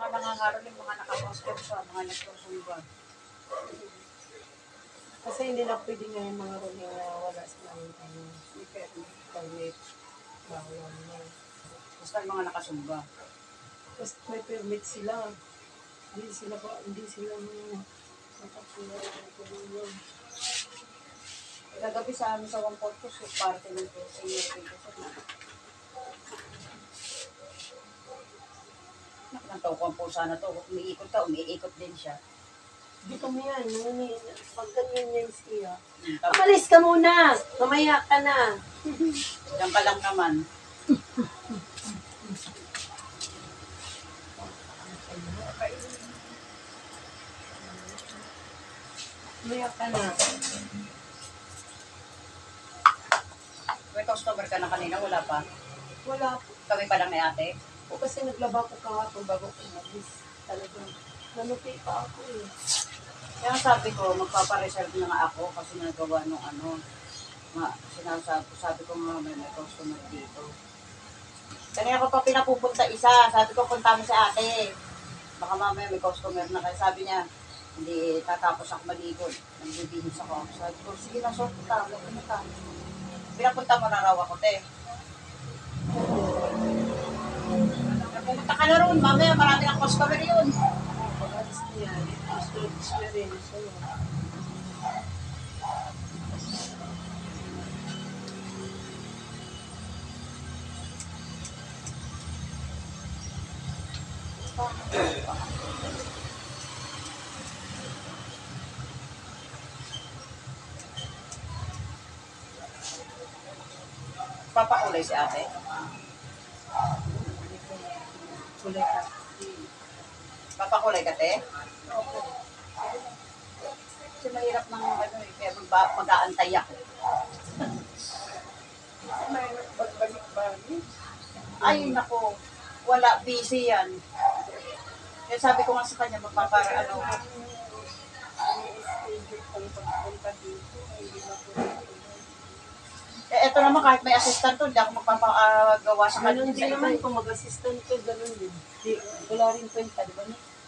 mga nangangaroling, mga nakaposter sa mga nagsusumba. Kasi hindi na pwede ngayon mga ruling na wala silang permit. Bawal na. Basta yung mga nakasumba. Tapos may permit sila. Hindi sila makakuha ng tulong. Kagabi sa amin sa Wangporto, so parte ng senior citizen. Nakataw ko ang pusa na to. Umiikot ka, umiikot din siya. Dito mo yan. Pag ganyan yan siya. Tapos, Amalis ka muna! Mamaya ka na! diyan ka lang naman. Mamaya ka na. May customer ka na kanina, wala pa. Wala po. Kami pa lang ni ate. O kasi naglaba ko kahapon bago ko umalis. Talagang nalupi pa ako eh. Kaya sabi ko, magpapareserve na nga ako kasi nagawa nung sabi ko nga may customer dito. Kanina ko pa pinapupunta isa, sabi ko punta mo sa ate. Baka mamaya may customer na kaya sabi niya, hindi tatapos ako maligo. Nagbibihis ako. Sabi ko, sige na, so punta mo, punta. Pinapunta mo na raw ako, te. Pumunta ka na roon, mamaya marami ang customer yun. Pag-alis niya, experience siya. Papakulay si ate. Kulay ka. Papakulay ka, te. Kasi mahirap ng kaya mag-aantay ako. Mayroon pagbalik-balik. Ay, nako, wala, busy yan. Kaya sabi ko nga sa kanya, eto naman kahit may assistant to, hindi ako magpapagawa sa kanya. Ganun din naman kung mag-assistant ko, ganun din. Wala rin kwenta, di ba?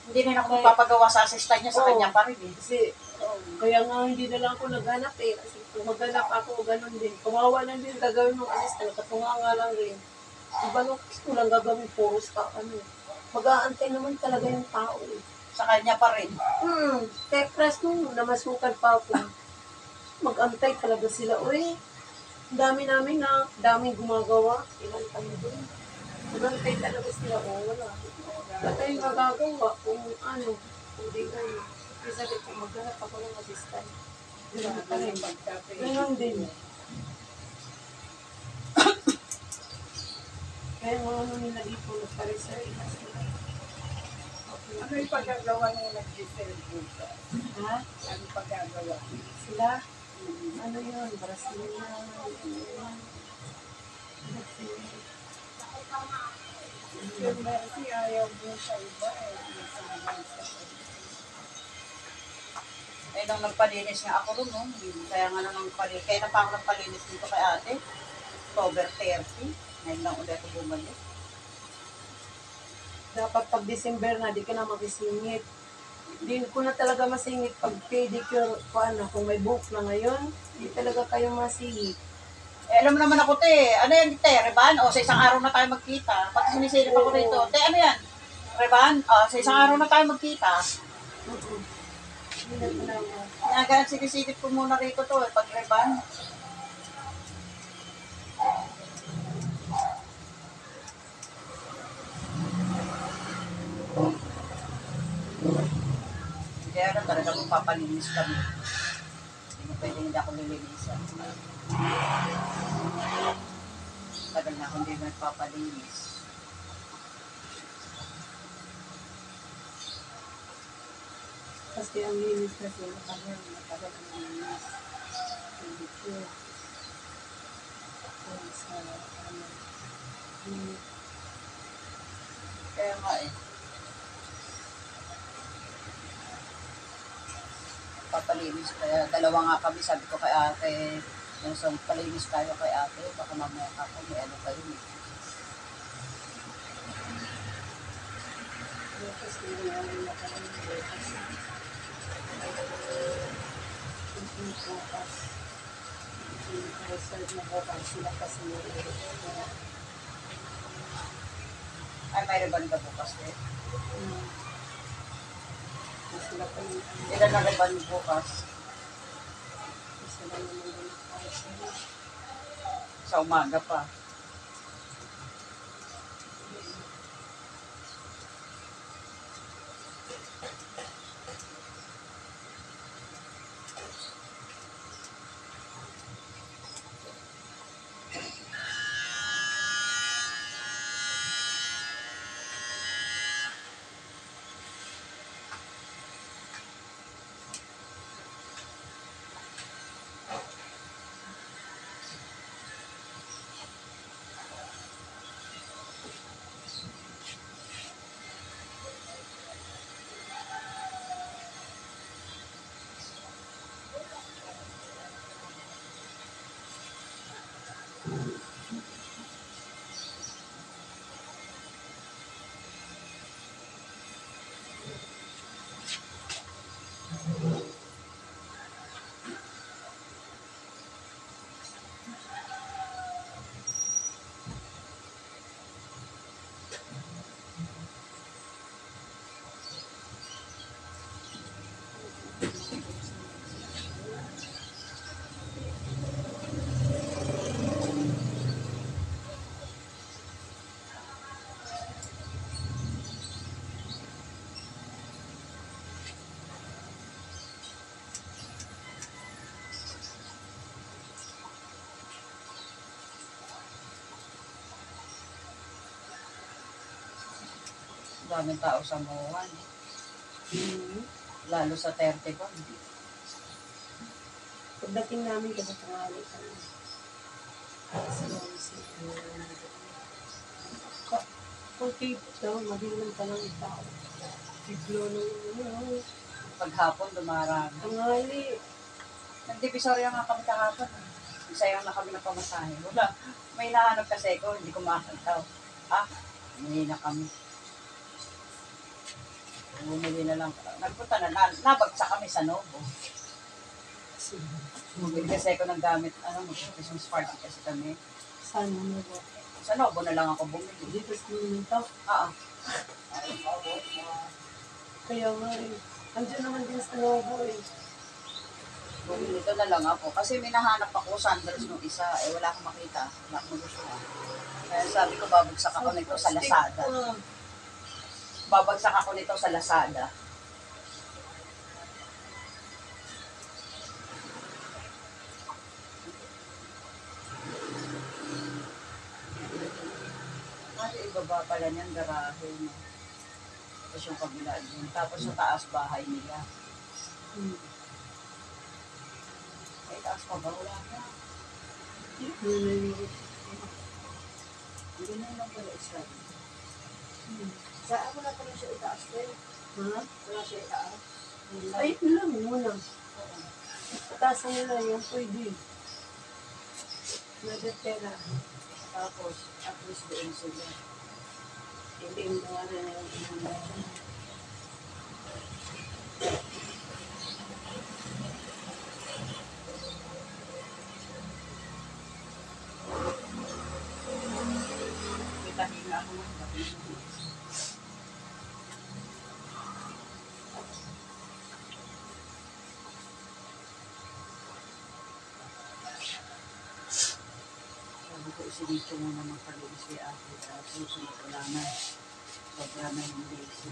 Hindi rin ako magpapagawa sa assistant niya, sa kanya pa rin eh. Kasi, kaya nga hindi na lang ako naghanap eh. Kasi kung maghanap ako, ganun din. Kumawa lang din gagawin ng assistant, katunga nga lang rin. Diba nung gusto lang gagawin, puros ka, mag-aantay naman talaga yung tao eh. Sa kanya pa rin. Kaya press nung namasukan pa ako. Mag-antay talaga sila. Uy, dami daming gumagawa. Ilan kami doon. Mag-antay talaga sila. Wala. Wala tayong magagawa kung hindi Kasi sabi ko, maghanap ako ng assistant. Ganun din. Kaya mga nila dito, nagpa-research na sila. Ano yung pagkagawa ng nag-reserve ka? Ha? Ano pagkagawa? Sila? Ano yun? Brazilian. Yung Mercy, ayaw mo sa iba eh. Eh, nung nagpalinis nga ako rin, no? Kaya nga nung nagpalinis, kaya na pa ako nagpalinis dito kay ate. October 30. Ngayon lang ulit ako bumalik. Dapat pag December na, di ka na makisingit. Hindi ko na talaga masingit pag pedicure ko kung may buhok na ngayon, hindi talaga kayo masingit. Eh, alam mo naman ako, te. Ano yan, te? Reban? O, sa isang araw na tayo magkita. Pati sinisilip ako rito. Te, ano yan? Reban? O, sa isang araw na tayo magkita. Hindi na talaga. Nagalang sinisilip ko muna rito to, pag reban. Kaya na talaga magpapalinis kami. Hindi mo pwede hindi ako lilinisan. Tagal na ako hindi nagpapalinis. Kasi ang linis kasi matagal ang linis. Hindi ko. Sa Kaya nga eh. Papalinis kaya dalawa nga kami, sabi ko kay ate, so palinis tayo kay ate, baka mamaya ako may ano kayo eh. Tapos nangyari na kami ng bukas. Yung bukas. Yung reserve na bukas sila kasi nililip. Ay, may ribbon ka bukas eh. Sila pa yung Ilan na ribbon bukas? sila naman yung nakasya. Sa umaga pa. Daming tao sa Moan. Lalo sa 30 ko. Pagdating namin kasi tangali kami. Okay, ito, madilang pa lang tao. Biglo nung Paghapon, dumarami. tangali. Nag-divisorya nga kami kahapon. Isayang na kami na pamasahe. Wala. May nahanap kasi ko, hindi ko makakantaw. Hindi na kami. Bumili na lang. Nagpunta na, nabagsak kami sa Novo. Bumili kasi ako ng gamit, Christmas party kasi kami. Sana mo ba? Sa Novo na lang ako bumili. Dito sa nito. Kaya nga eh. Andiyan naman din sa Novo eh. Bumili ko na lang ako. Kasi may nahanap ako sandals nung isa. Wala akong makita. Wala akong gusto. Kaya sabi ko, babagsak ako nito sa Lazada. Babagsak ako nito sa Lazada. Ibaba pala niyan, garahe. No? Tapos yung kabila din. Tapos sa taas bahay nila. Ay, taas pa ba? Wala na. Hindi na lang pala isa. Saan wala pala siya itaas ko eh? Ha? Wala siya itaas. Ay, lang muna. Patasan nila yung pwede. Nadatera. Tapos, at least doon sila. Hindi yung mga na yung Kita hinga ako ng gabi. Sabi ko, isinito mo naman palinis kay ate. Tapos susunod ko lang na. Sobra na yung lazy.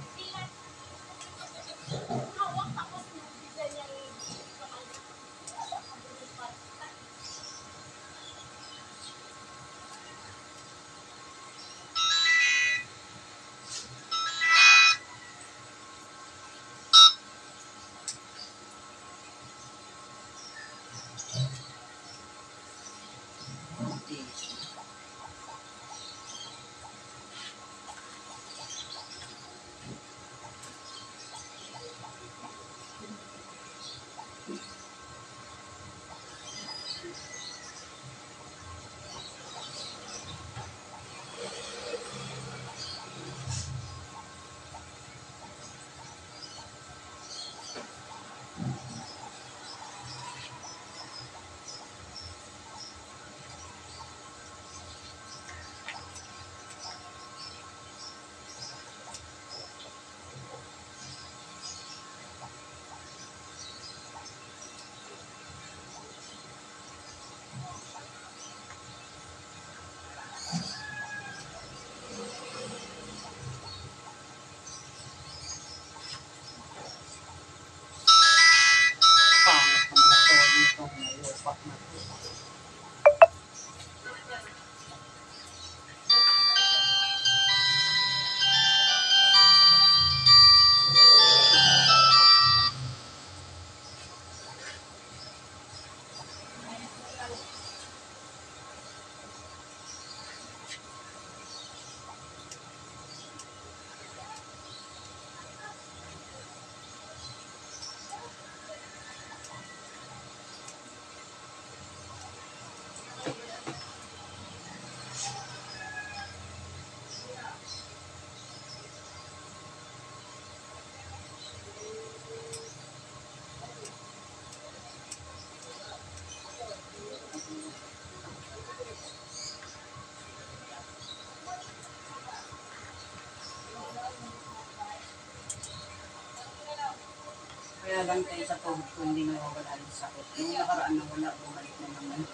Pinagantay sa tuhod ko, hindi nawawala yung sakit. Nung nakaraan na wala, bumalik na naman.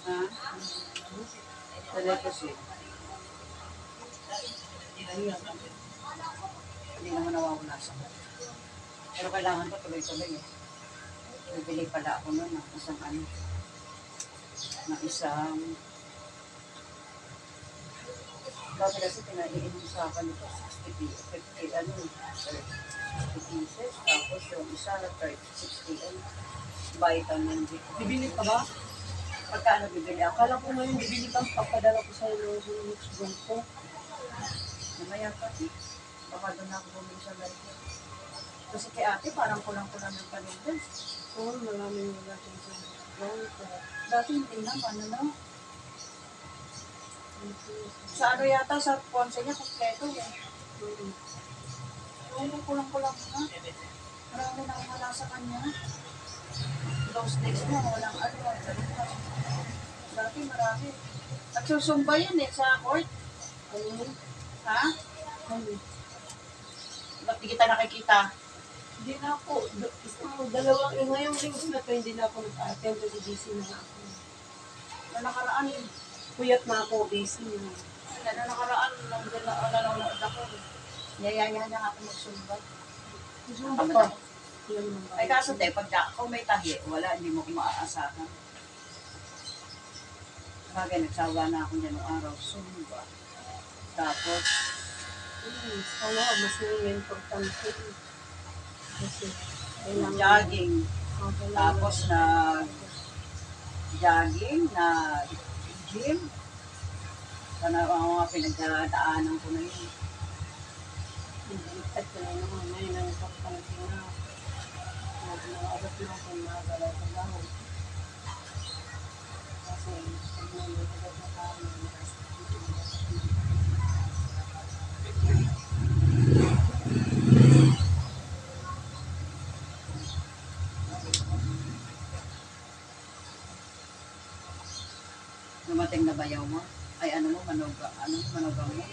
Ha? Talaga siya. Hindi naman nawawala sa sakit. Pero kailangan pa tuloy-tuloy eh. Bibili pala ako nun ng isang ano. Ng isang... Dati kasi pinaiinom sa akin ito, 60 pieces, 50, ano, 60 pieces. Tapos yung isa, 60, ano, vitamin D. Bibili ka ba? Pagkano bibili ako? Akala ko ngayon bibili ka, papadala ko sa iyo ng next month ko. Namaya pa eh. Baka doon ako bumili sa Amerika. Kasi kay ate, parang kulang-kulang ng panindas. Oo, maraming wala dyan sa banko. Dati hindi naman, ano. Sa ano yata, sa Ponce niya, kompleto eh. Oo, kulang-kulang na. Marami na wala sa kanya. Those days na, walang ano. Dati marami. Nagsusumba yan eh, sa court. Ano? Ha? Ano? Ba't di kita nakikita? Hindi na ako. Dalawang, ngayong rings na to, hindi na ako nag-attend kasi busy na ako. Na nakaraan eh. Puyat na ako, busy na. Na nakaraan, nanonood ako. Yayayahan niya ako magsumba. Sumba pa. Yan naman ba? Ay kaso te, pag ako may tahi, wala, hindi mo ko maaasahan. Bagay, nagsawa na ako niya noong araw, sumba. Tapos, Sana, mas yung importante. Kasi, kailangan. jogging. Kailangan. Tapos jogging, gym. Sana ang mga pinagdadaanan ko na yun. At naman, ngayon ang importante na. Nag-aarap na ako magalaw ko lang. Kasi, pag nalulugod na kami, Dumating na bayaw mo? Ay ano mo, manugang mo?